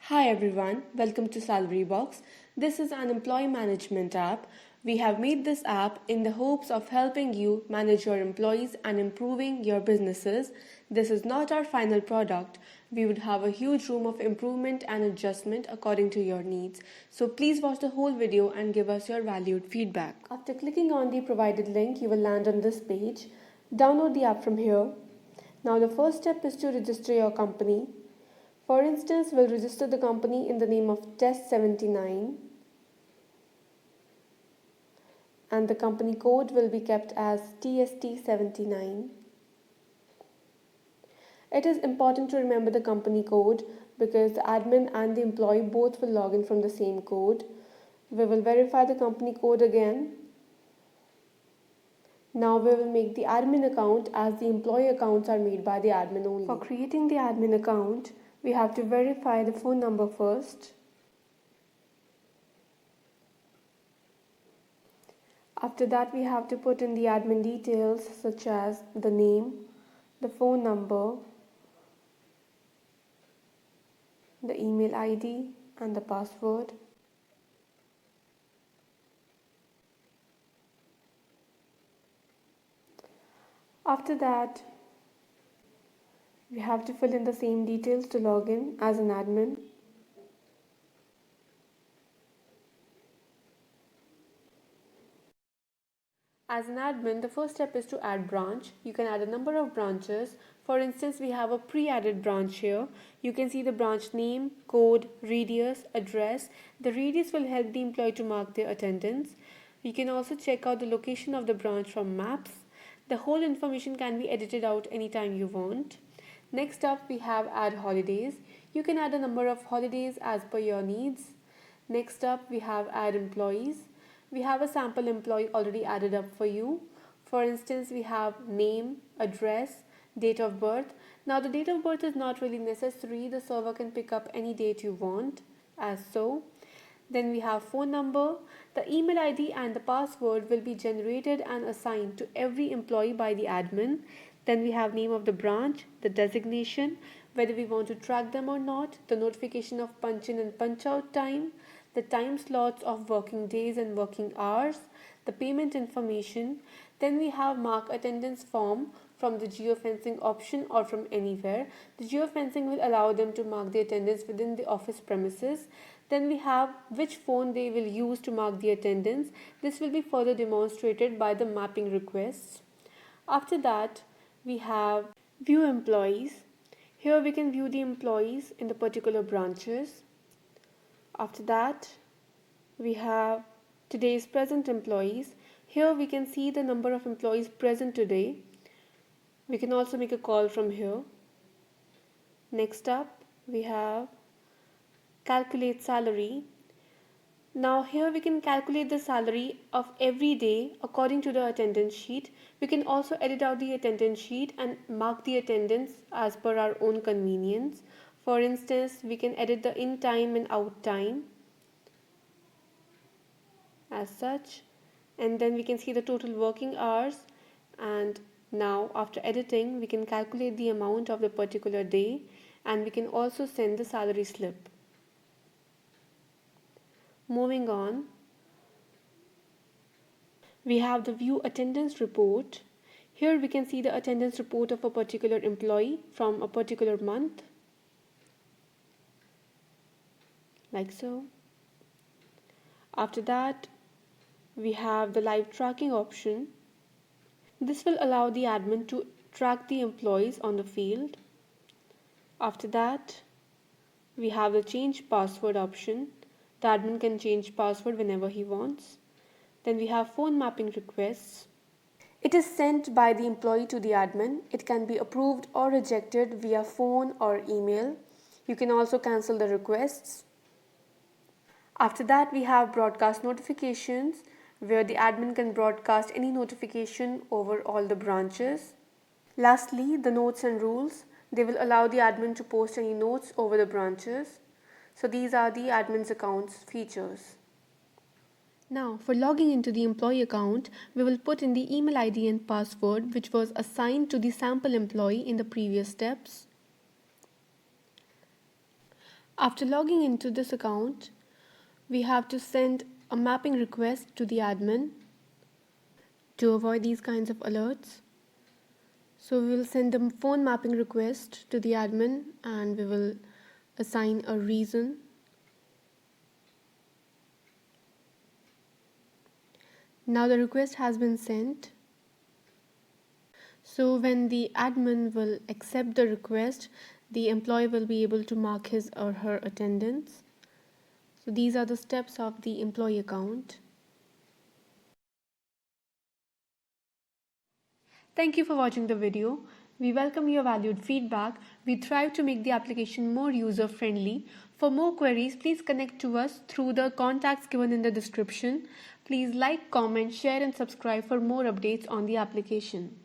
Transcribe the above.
Hi everyone, welcome to Salary Box. This is an employee management app. We have made this app in the hopes of helping you manage your employees and improving your businesses. This is not our final product. We would have a huge room of improvement and adjustment according to your needs. So please watch the whole video and give us your valued feedback. After clicking on the provided link, you will land on this page. Download the app from here. Now the first step is to register your company. For instance, we'll register the company in the name of Test79 and the company code will be kept as TST79. It is important to remember the company code because the admin and the employee both will log in from the same code. We will verify the company code again. Now we will make the admin account as the employee accounts are made by the admin only. For creating the admin account, we have to verify the phone number first. After that, we have to put in the admin details such as the name, the phone number, the email ID and the password. After that, we have to fill in the same details to log in as an admin. As an admin, the first step is to add branch. You can add a number of branches. For instance, we have a pre-added branch here. You can see the branch name, code, radius, address. The radius will help the employee to mark their attendance. You can also check out the location of the branch from maps. The whole information can be edited out anytime you want. Next up, we have add holidays. You can add a number of holidays as per your needs. Next up, we have add employees. We have a sample employee already added up for you. For instance, we have name, address, date of birth. Now the date of birth is not really necessary. The server can pick up any date you want as so. Then we have phone number. The email ID and the password will be generated and assigned to every employee by the admin. Then we have name of the branch, the designation, whether we want to track them or not, the notification of punch in and punch out time, the time slots of working days and working hours, the payment information. Then we have mark attendance form from the geofencing option or from anywhere. The geofencing will allow them to mark the attendance within the office premises. Then we have which phone they will use to mark the attendance. This will be further demonstrated by the mapping requests. After that, we have view employees. Here we can view the employees in the particular branches. After that, we have today's present employees. Here we can see the number of employees present today. We can also make a call from here. Next up, we have calculate salary. Now here we can calculate the salary of every day according to the attendance sheet. We can also edit out the attendance sheet and mark the attendance as per our own convenience. For instance, we can edit the in time and out time as such, and then we can see the total working hours. And now after editing, we can calculate the amount of the particular day and we can also send the salary slip. Moving on, we have the view attendance report. Here we can see the attendance report of a particular employee from a particular month, like so. After that, we have the live tracking option. This will allow the admin to track the employees on the field. After that, we have the change password option. The admin can change password whenever he wants. Then we have phone mapping requests. It is sent by the employee to the admin. It can be approved or rejected via phone or email. You can also cancel the requests. After that, we have broadcast notifications, where the admin can broadcast any notification over all the branches. Lastly, the notes and rules. They will allow the admin to post any notes over the branches. So these are the admin's accounts features. Now, for logging into the employee account, we will put in the email ID and password which was assigned to the sample employee in the previous steps. After logging into this account, we have to send a mapping request to the admin to avoid these kinds of alerts. So we will send a phone mapping request to the admin and we will assign a reason. Now the request has been sent. So when the admin will accept the request, the employee will be able to mark his or her attendance. So these are the steps of the employee account. Thank you for watching the video. We welcome your valued feedback. We strive to make the application more user-friendly. For more queries, please connect to us through the contacts given in the description. Please like, comment, share and subscribe for more updates on the application.